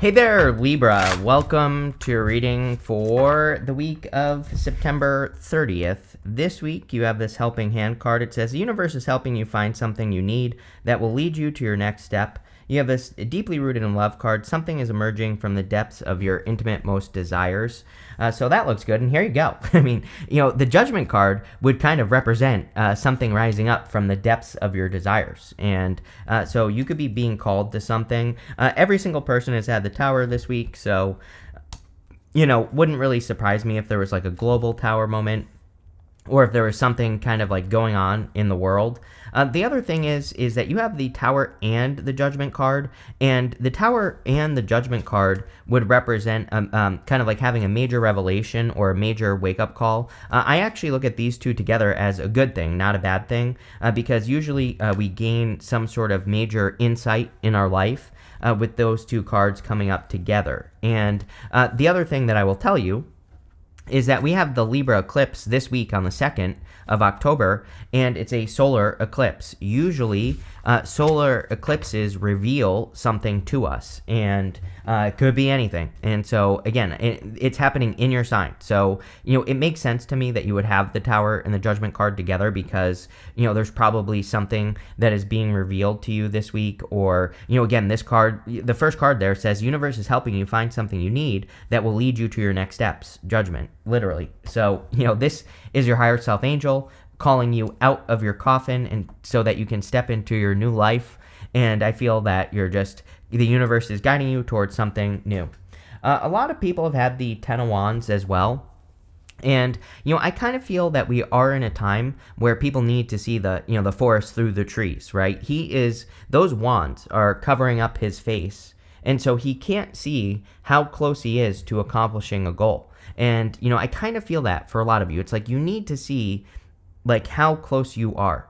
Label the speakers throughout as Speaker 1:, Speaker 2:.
Speaker 1: Hey there, Libra. Welcome to your reading for the week of September 30th. This week, you have this helping hand card. It says, the universe is helping you find something you need that will lead you to your next step. You have this deeply rooted in love card. Something is emerging from the depths of your intimate most desires. So that looks good. And here you go. I mean, the judgment card would kind of represent something rising up from the depths of your desires. And so you could be being called to something. Every single person has had the tower this week. So, wouldn't really surprise me if there was like a global tower moment, or if there was something kind of like going on in the world. The other thing is that you have the Tower and the Judgment card, and the Tower and the Judgment card would represent kind of like having a major revelation or a major wake-up call. I actually look at these two together as a good thing, not a bad thing, because usually we gain some sort of major insight in our life with those two cards coming up together. And the other thing that I will tell you is that we have the Libra eclipse this week on the 2nd of October, and it's a solar eclipse. Usually, solar eclipses reveal something to us, and it could be anything. And so, again, it's happening in your sign. So, it makes sense to me that you would have the Tower and the Judgment card together because, there's probably something that is being revealed to you this week. Or, again, this card, the first card there says, universe is helping you find something you need that will lead you to your next steps. Judgment, literally. So, this is your higher self angel calling you out of your coffin and so that you can step into your new life. And I feel that the universe is guiding you towards something new. A lot of people have had the Ten of Wands as well. And, I kind of feel that we are in a time where people need to see the forest through the trees, right? Those wands are covering up his face. And so he can't see how close he is to accomplishing a goal. And, I kind of feel that for a lot of you. It's like you need to see like how close you are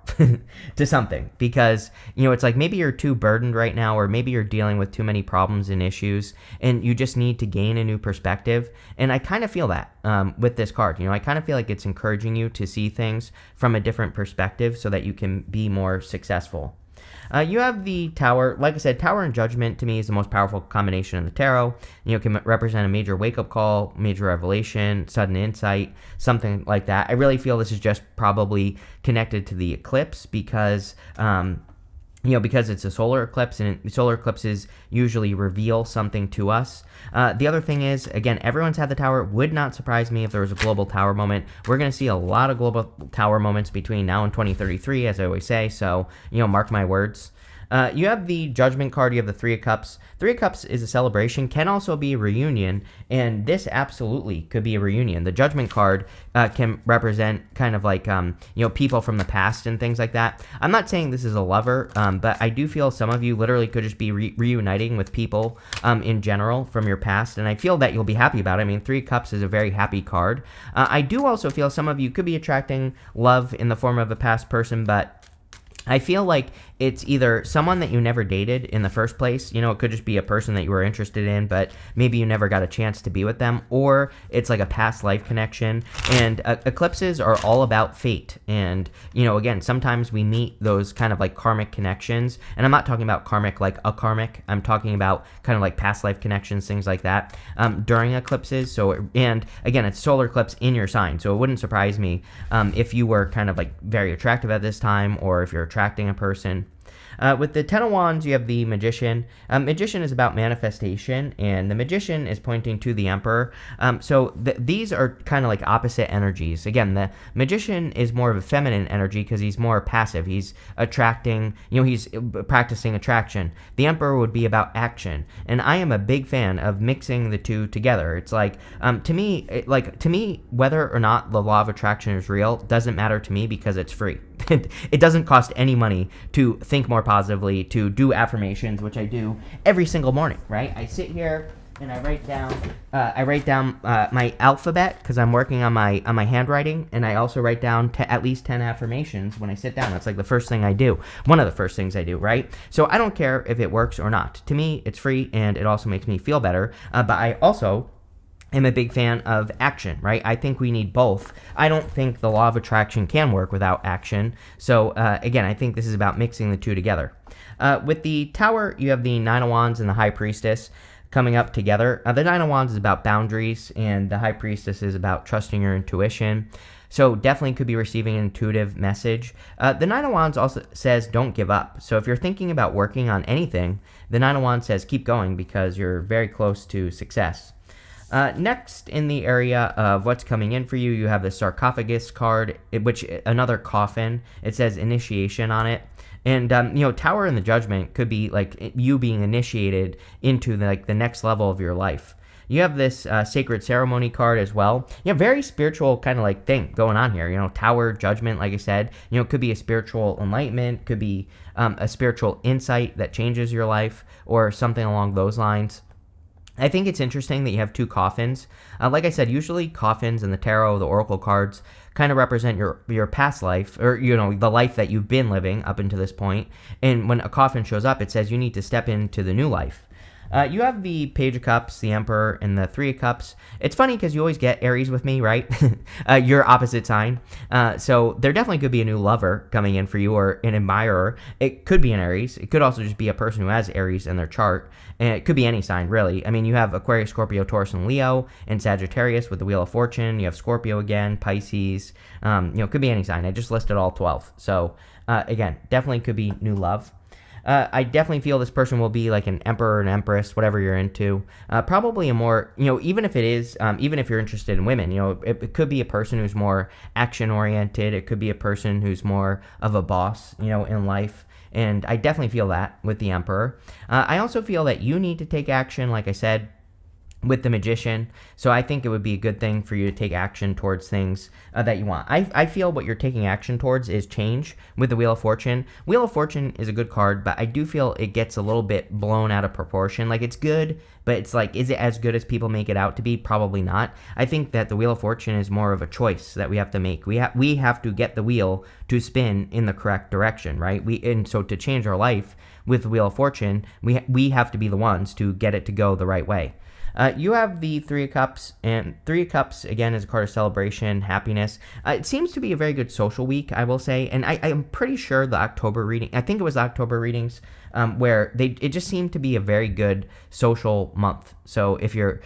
Speaker 1: to something, because it's like maybe you're too burdened right now, or maybe you're dealing with too many problems and issues and you just need to gain a new perspective. And I kind of feel that with this card. I kind of feel like it's encouraging you to see things from a different perspective so that you can be more successful. You have the Tower. Like I said, Tower and Judgment to me is the most powerful combination in the tarot. It can represent a major wake-up call, major revelation, sudden insight, something like that. I really feel this is just probably connected to the eclipse because because it's a solar eclipse, and solar eclipses usually reveal something to us. The other thing is, again, everyone's had the Tower. Would not surprise me if there was a global Tower moment. We're going to see a lot of global Tower moments between now and 2033, as I always say, so, mark my words. You have the Judgment card, you have the Three of Cups. Three of Cups is a celebration, can also be a reunion, and this absolutely could be a reunion. The Judgment card can represent kind of like, people from the past and things like that. I'm not saying this is a lover, but I do feel some of you literally could just be reuniting with people in general from your past, and I feel that you'll be happy about it. I mean, Three of Cups is a very happy card. I do also feel some of you could be attracting love in the form of a past person, but I feel like it's either someone that you never dated in the first place, it could just be a person that you were interested in, but maybe you never got a chance to be with them, or it's like a past life connection. And eclipses are all about fate. And, again, sometimes we meet those kind of like karmic connections. And I'm not talking about karmic like a karmic. I'm talking about kind of like past life connections, things like that, during eclipses. And again, it's solar eclipse in your sign. So it wouldn't surprise me if you were kind of like very attractive at this time, or if you're attracting a person. With the Ten of Wands, you have the Magician. Magician is about manifestation, and the Magician is pointing to the Emperor. So these are kind of like opposite energies. Again, the Magician is more of a feminine energy because he's more passive. He's attracting, he's practicing attraction. The Emperor would be about action, and I am a big fan of mixing the two together. It's like, to me, whether or not the law of attraction is real doesn't matter to me because it's free. It doesn't cost any money to think more positively, to do affirmations, which I do every single morning, right? I sit here and I write down my alphabet because I'm working on my handwriting, and I also write down at least 10 affirmations when I sit down. That's like the first thing I do. One of the first things I do, right? So I don't care if it works or not. To me, it's free, and it also makes me feel better. But I also am a big fan of action, right? I think we need both. I don't think the law of attraction can work without action. So again, I think this is about mixing the two together. With the Tower, you have the Nine of Wands and the High Priestess. coming up together. The Nine of Wands is about boundaries, and the High Priestess is about trusting your intuition. So definitely could be receiving an intuitive message. The Nine of Wands also says don't give up. So if you're thinking about working on anything, the Nine of Wands says keep going because you're very close to success. Next, in the area of what's coming in for you, you have the sarcophagus card, which another coffin. It says initiation on it. And, Tower and the Judgment could be like you being initiated into the next level of your life. You have this sacred ceremony card as well. Very spiritual kind of thing going on here. Tower, Judgment, like I said, could be a spiritual enlightenment, could be a spiritual insight that changes your life or something along those lines. I think it's interesting that you have two coffins. Like I said, usually coffins in the tarot, the oracle cards, kind of represent your past life or, the life that you've been living up until this point. And when a coffin shows up, it says you need to step into the new life. You have the Page of Cups, the Emperor, and the Three of Cups. It's funny because you always get Aries with me, right? Your opposite sign. So there definitely could be a new lover coming in for you or an admirer. It could be an Aries. It could also just be a person who has Aries in their chart. And it could be any sign, really. I mean, you have Aquarius, Scorpio, Taurus, and Leo, and Sagittarius with the Wheel of Fortune. You have Scorpio again, Pisces. It could be any sign. I just listed all 12. So, again, definitely could be new love. I definitely feel this person will be like an emperor, an empress, whatever you're into. Probably a more, even if it is, even if you're interested in women, it could be a person who's more action-oriented. It could be a person who's more of a boss, in life. And I definitely feel that with the Emperor. I also feel that you need to take action, like I said, with the Magician. So I think it would be a good thing for you to take action towards things that you want. I feel what you're taking action towards is change with the Wheel of Fortune. Wheel of Fortune is a good card, but I do feel it gets a little bit blown out of proportion. It's good, but it's is it as good as people make it out to be? Probably not. I think that the Wheel of Fortune is more of a choice that we have to make. We have to get the wheel to spin in the correct direction, right? And so to change our life with the Wheel of Fortune, we have to be the ones to get it to go the right way. You have the Three of Cups, and Three of Cups, again, is a card of celebration, happiness. It seems to be a very good social week, I will say, and I'm pretty sure the October reading, I think it was October readings, where it just seemed to be a very good social month. So if you're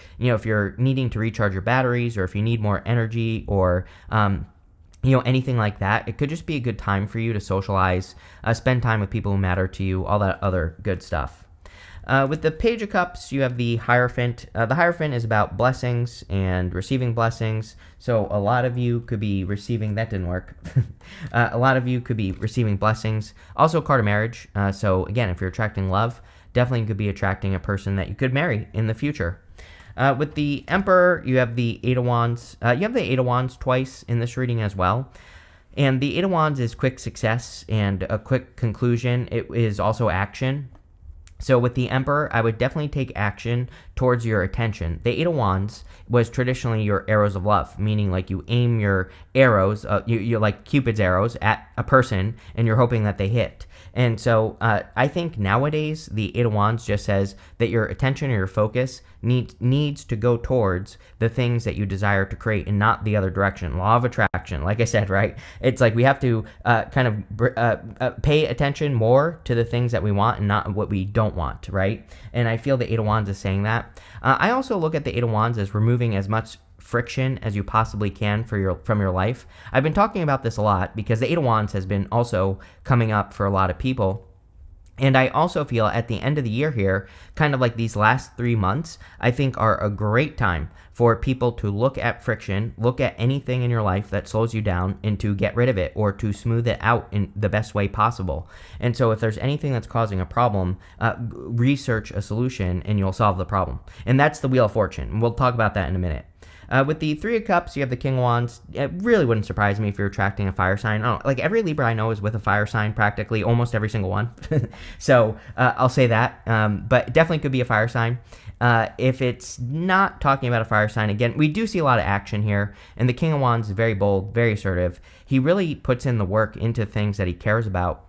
Speaker 1: needing to recharge your batteries, or if you need more energy, or anything like that, it could just be a good time for you to socialize, spend time with people who matter to you, all that other good stuff. With the Page of Cups, you have the Hierophant. The Hierophant is about blessings and receiving blessings. So a lot of you could be receiving, that didn't work. A lot of you could be receiving blessings. Also a card of marriage. So again, if you're attracting love, definitely could be attracting a person that you could marry in the future. With the Emperor, you have the Eight of Wands. You have the Eight of Wands twice in this reading as well. And the Eight of Wands is quick success and a quick conclusion. It is also action. So with the Emperor, I would definitely take action towards your attention. The Eight of Wands was traditionally your arrows of love, meaning you aim your arrows, you're like Cupid's arrows at a person, and you're hoping that they hit. And so I think nowadays the Eight of Wands just says that your attention or your focus needs to go towards the things that you desire to create and not the other direction. Law of attraction, like I said, right? It's we have to pay attention more to the things that we want and not what we don't want, right? And I feel the Eight of Wands is saying that. I also look at the Eight of Wands as removing as much friction as you possibly can from your life. I've been talking about this a lot because the Eight of Wands has been also coming up for a lot of people. And I also feel at the end of the year here, kind of these last 3 months, I think are a great time for people to look at friction, look at anything in your life that slows you down, and to get rid of it or to smooth it out in the best way possible. And so if there's anything that's causing a problem, research a solution and you'll solve the problem. And that's the Wheel of Fortune. We'll talk about that in a minute. With the Three of Cups, you have the King of Wands. It really wouldn't surprise me if you're attracting a fire sign. I don't know, every Libra I know is with a fire sign, practically, almost every single one. So I'll say that. But it definitely could be a fire sign. If it's not talking about a fire sign, again, we do see a lot of action here. And the King of Wands is very bold, very assertive. He really puts in the work into things that he cares about.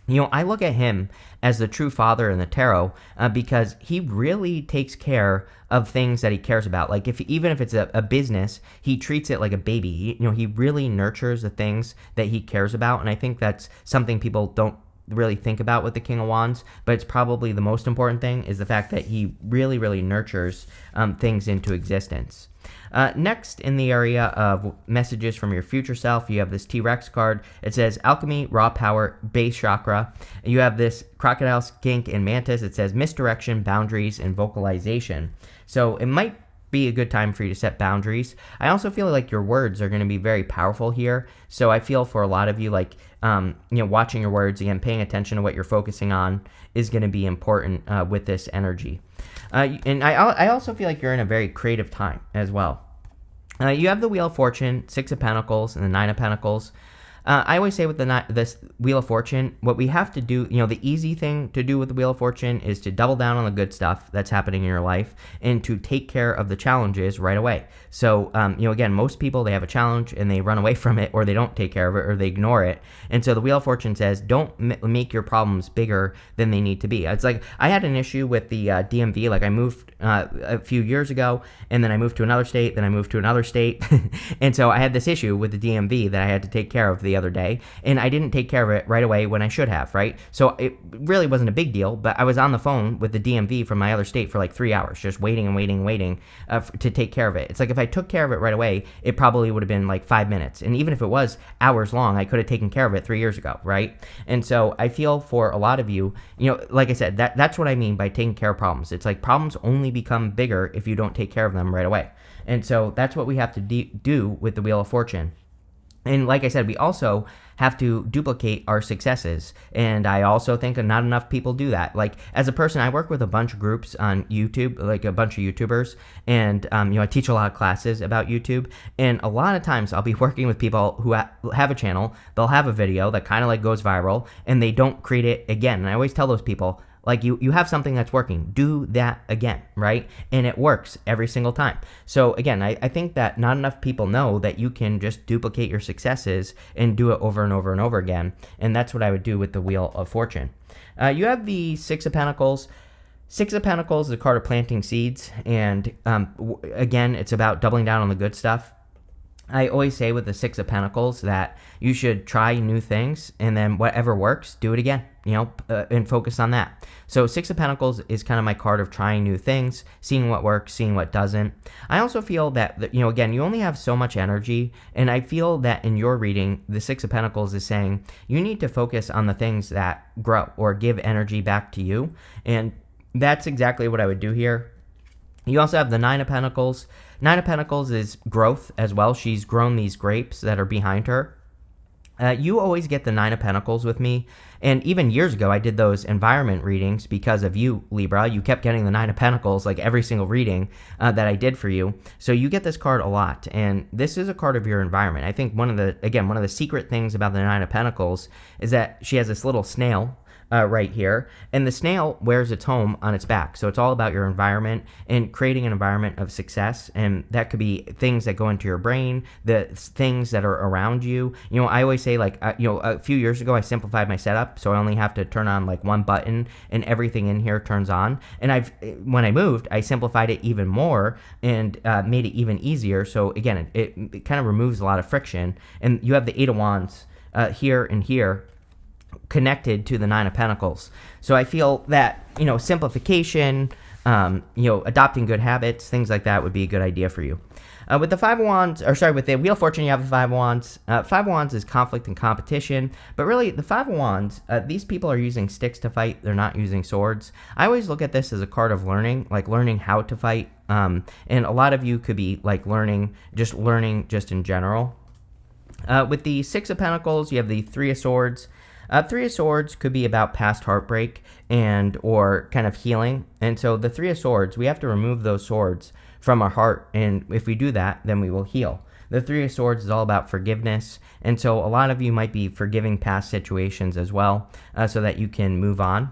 Speaker 1: I look at him as the true father in the tarot because he really takes care of things that he cares about. Even if it's a business, he treats it like a baby. He really nurtures the things that he cares about, and I think that's something people don't really think about with the King of Wands, but it's probably the most important thing, is the fact that he really, really nurtures things into existence. Next, in the area of messages from your future self, you have this T-Rex card. It says alchemy, raw power, base chakra. You have this crocodile, skink, and mantis. It says misdirection, boundaries, and vocalization. So it might be a good time for you to set boundaries. I also feel like your words are going to be very powerful here. So I feel for a lot of you, like, watching your words, again, paying attention to what you're focusing on is going to be important with this energy. And I also feel like you're in a very creative time as well. You have the Wheel of Fortune, Six of Pentacles, and the Nine of Pentacles. I always say with this Wheel of Fortune, what we have to do, the easy thing to do with the Wheel of Fortune is to double down on the good stuff that's happening in your life and to take care of the challenges right away. So, again, most people, they have a challenge and they run away from it, or they don't take care of it, or they ignore it. And so the Wheel of Fortune says, don't make your problems bigger than they need to be. It's like I had an issue with the DMV. Like, I moved a few years ago, and then I moved to another state, then I moved to another state. And so I had this issue with the DMV that I had to take care of the other day, and I didn't take care of it right away when I should have, right? So it really wasn't a big deal, but I was on the phone with the DMV from my other state for like 3 hours, just waiting to take care of it. It's like if I took care of it right away, it probably would have been like 5 minutes. And even if it was hours long, I could have taken care of it 3 years ago, right? And so I feel for a lot of you, like I said, that's what I mean by taking care of problems. It's like problems only become bigger if you don't take care of them right away. And so that's what we have to do with the Wheel of Fortune. And like I said, we also have to duplicate our successes. And I also think not enough people do that. Like, as a person, I work with a bunch of groups on YouTube, like a bunch of YouTubers. And, I teach a lot of classes about YouTube. And a lot of times I'll be working with people who have a channel. They'll have a video that kind of like goes viral, and they don't create it again. And I always tell those people, like, you have something that's working, do that again, right? And it works every single time. So again, I think that not enough people know that you can just duplicate your successes and do it over and over and over again. And that's what I would do with the Wheel of Fortune. You have the Six of Pentacles. Six of Pentacles is a card of planting seeds. And again, it's about doubling down on the good stuff. I always say with the Six of Pentacles that you should try new things, and then whatever works, do it again, and focus on that. So Six of Pentacles is kind of my card of trying new things, seeing what works, seeing what doesn't. I also feel that, again, you only have so much energy, and I feel that in your reading, the Six of Pentacles is saying you need to focus on the things that grow or give energy back to you, and that's exactly what I would do here. You also have the Nine of Pentacles. Nine of Pentacles is growth as well. She's grown these grapes that are behind her. You always get the Nine of Pentacles with me. And even years ago, I did those environment readings because of you, Libra. You kept getting the Nine of Pentacles, like every single reading that I did for you. So you get this card a lot. And this is a card of your environment. I think one of the secret things about the Nine of Pentacles is that she has this little snail right here, and the snail wears its home on its back. So it's all about your environment and creating an environment of success, and that could be things that go into your brain, the things that are around you. I always say, like, a few years ago I simplified my setup, so I only have to turn on like one button and everything in here turns on. And when I moved, I simplified it even more and made it even easier. So again, it kind of removes a lot of friction. And you have the Eight of Wands here and here, connected to the Nine of Pentacles. So I feel that, simplification, adopting good habits, things like that would be a good idea for you. With the with the Wheel of Fortune, you have the Five of Wands. Five of Wands is conflict and competition, but really the Five of Wands, these people are using sticks to fight. They're not using swords. I always look at this as a card of learning, like learning how to fight. And a lot of you could be like learning just in general. With the Six of Pentacles, you have the Three of Swords. Three of Swords could be about past heartbreak or kind of healing. And so the Three of Swords, we have to remove those swords from our heart. And if we do that, then we will heal. The Three of Swords is all about forgiveness. And so a lot of you might be forgiving past situations as well, so that you can move on.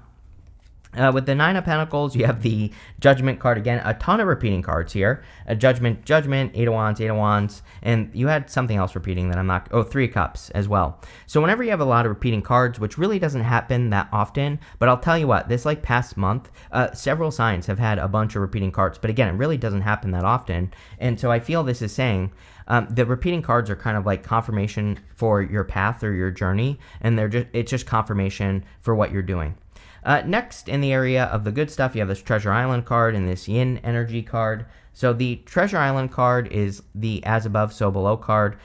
Speaker 1: With the Nine of Pentacles, you have the Judgment card again. A ton of repeating cards here. A Judgment, Judgment, Eight of Wands, and you had something else repeating that I'm not... Oh, Three of Cups as well. So whenever you have a lot of repeating cards, which really doesn't happen that often, but I'll tell you what, this like past month, several signs have had a bunch of repeating cards, but again, it really doesn't happen that often, and so I feel this is saying the repeating cards are kind of like confirmation for your path or your journey, and it's just confirmation for what you're doing. Next, in the area of the good stuff, you have this Treasure Island card and this Yin energy card. So the Treasure Island card is the as above, so below card.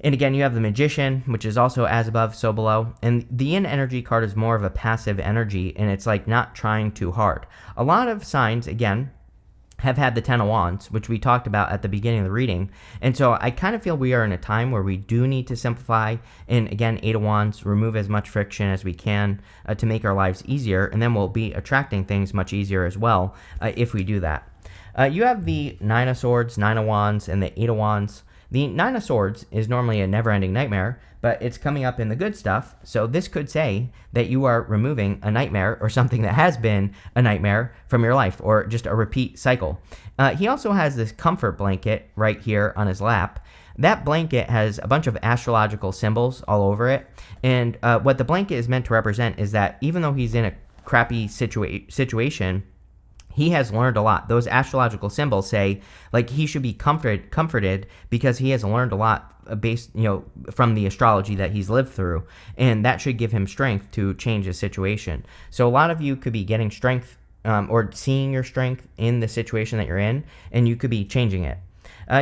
Speaker 1: And again, you have the Magician, which is also as above, so below. And the Yin energy card is more of a passive energy, and it's like not trying too hard. A lot of signs, again, have had the Ten of Wands, which we talked about at the beginning of the reading. And so I kind of feel we are in a time where we do need to simplify. And again, Eight of Wands, remove as much friction as we can to make our lives easier. And then we'll be attracting things much easier as well if we do that. You have the Nine of Swords, Nine of Wands, and the Eight of Wands. The Nine of Swords is normally a never-ending nightmare, but it's coming up in the good stuff, so this could say that you are removing a nightmare or something that has been a nightmare from your life, or just a repeat cycle. He also has this comfort blanket right here on his lap. That blanket has a bunch of astrological symbols all over it, and what the blanket is meant to represent is that even though he's in a crappy situation, he has learned a lot. Those astrological symbols say like he should be comforted because he has learned a lot based, from the astrology that he's lived through, and that should give him strength to change his situation. So a lot of you could be getting strength or seeing your strength in the situation that you're in, and you could be changing it.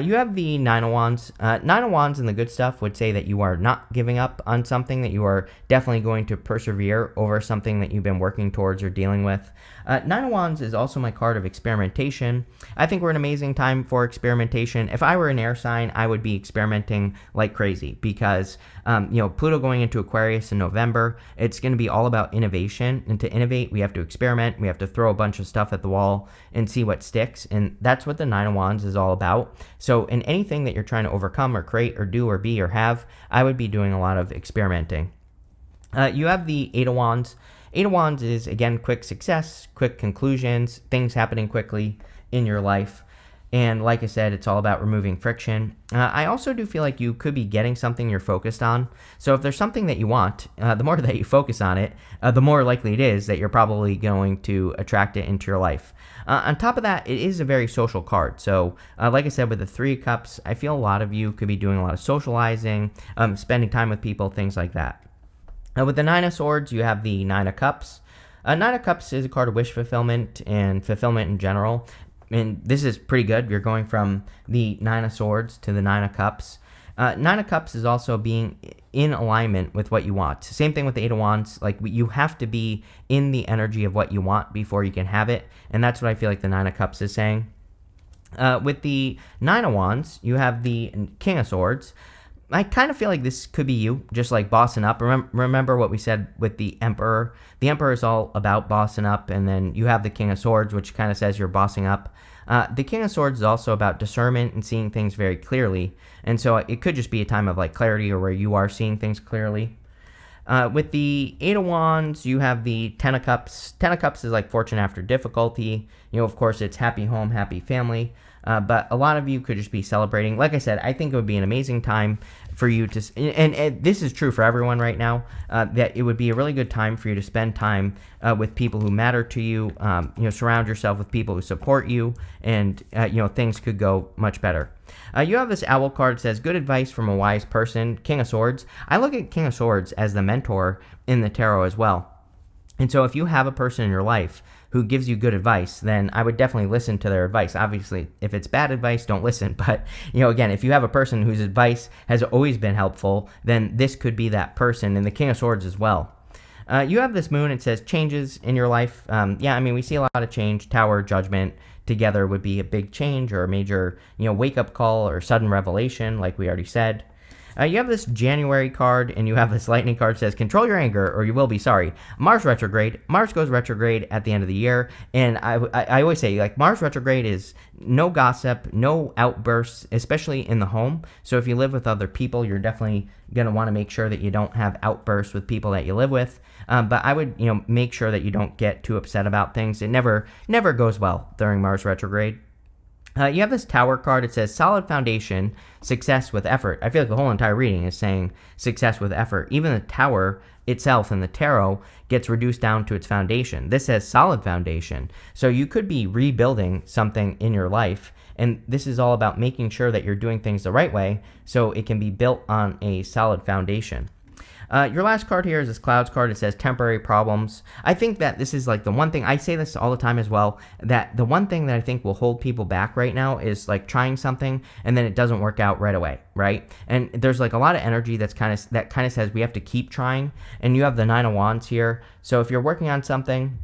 Speaker 1: You have the Nine of Wands. Nine of Wands and the good stuff would say that you are not giving up on something, that you are definitely going to persevere over something that you've been working towards or dealing with. Nine of Wands is also my card of experimentation. I think we're in an amazing time for experimentation. If I were an air sign, I would be experimenting like crazy because, Pluto going into Aquarius in November, it's going to be all about innovation. And to innovate, we have to experiment. We have to throw a bunch of stuff at the wall and see what sticks. And that's what the Nine of Wands is all about. So in anything that you're trying to overcome or create or do or be or have, I would be doing a lot of experimenting. You have the Eight of Wands. Eight of Wands is, again, quick success, quick conclusions, things happening quickly in your life. And like I said, it's all about removing friction. I also do feel like you could be getting something you're focused on. So if there's something that you want, the more that you focus on it, the more likely it is that you're probably going to attract it into your life. On top of that, it is a very social card. So like I said, with the Three of Cups, I feel a lot of you could be doing a lot of socializing, spending time with people, things like that. With the Nine of Swords, you have the Nine of Cups. Nine of Cups is a card of wish fulfillment and fulfillment in general. And this is pretty good. You're going from the Nine of Swords to the Nine of Cups. Nine of Cups is also being in alignment with what you want. Same thing with the Eight of Wands. Like, you have to be in the energy of what you want before you can have it. And that's what I feel like the Nine of Cups is saying. With the Nine of Wands, you have the King of Swords. I kind of feel like this could be you, just like bossing up. Remember what we said with the Emperor. The Emperor is all about bossing up, and then you have the King of Swords, which kind of says you're bossing up. The King of Swords is also about discernment and seeing things very clearly, and so it could just be a time of like clarity or where you are seeing things clearly. With the Eight of Wands, you have the Ten of Cups. Ten of Cups is like fortune after difficulty. Of course, it's happy home, happy family. But a lot of you could just be celebrating. Like I said, I think it would be an amazing time for you to, and this is true for everyone right now, that it would be a really good time for you to spend time with people who matter to you. Surround yourself with people who support you, and things could go much better. You have this Owl card that says, good advice from a wise person, King of Swords. I look at King of Swords as the mentor in the tarot as well. And so if you have a person in your life who gives you good advice, then I would definitely listen to their advice. Obviously, if it's bad advice, don't listen. But, again, if you have a person whose advice has always been helpful, then this could be that person, and the King of Swords as well. You have this moon. It says changes in your life. We see a lot of change. Tower, Judgment together would be a big change or a major, wake-up call or sudden revelation, like we already said. You have this January card, and you have this lightning card that says, control your anger, or you will be sorry. Mars retrograde. Mars goes retrograde at the end of the year, and I always say, like, Mars retrograde is no gossip, no outbursts, especially in the home. So if you live with other people, you're definitely going to want to make sure that you don't have outbursts with people that you live with. But I would, make sure that you don't get too upset about things. It never goes well during Mars retrograde. You have this Tower card. It says solid foundation, success with effort. I feel like the whole entire reading is saying success with effort. Even the Tower itself in the tarot gets reduced down to its foundation. This says solid foundation. So you could be rebuilding something in your life. And this is all about making sure that you're doing things the right way so it can be built on a solid foundation. Your last card here is this Clouds card. It says temporary problems. I think that this is like the one thing, I say this all the time as well, that the one thing that I think will hold people back right now is like trying something and then it doesn't work out right away, right? And there's like a lot of energy that kind of says we have to keep trying. And you have the Nine of Wands here. So if you're working on something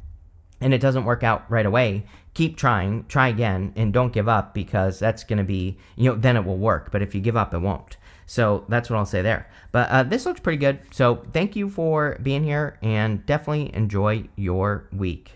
Speaker 1: and it doesn't work out right away, keep trying, try again, and don't give up, because that's going to be, then it will work. But if you give up, it won't. So that's what I'll say there. But this looks pretty good. So thank you for being here, and definitely enjoy your week.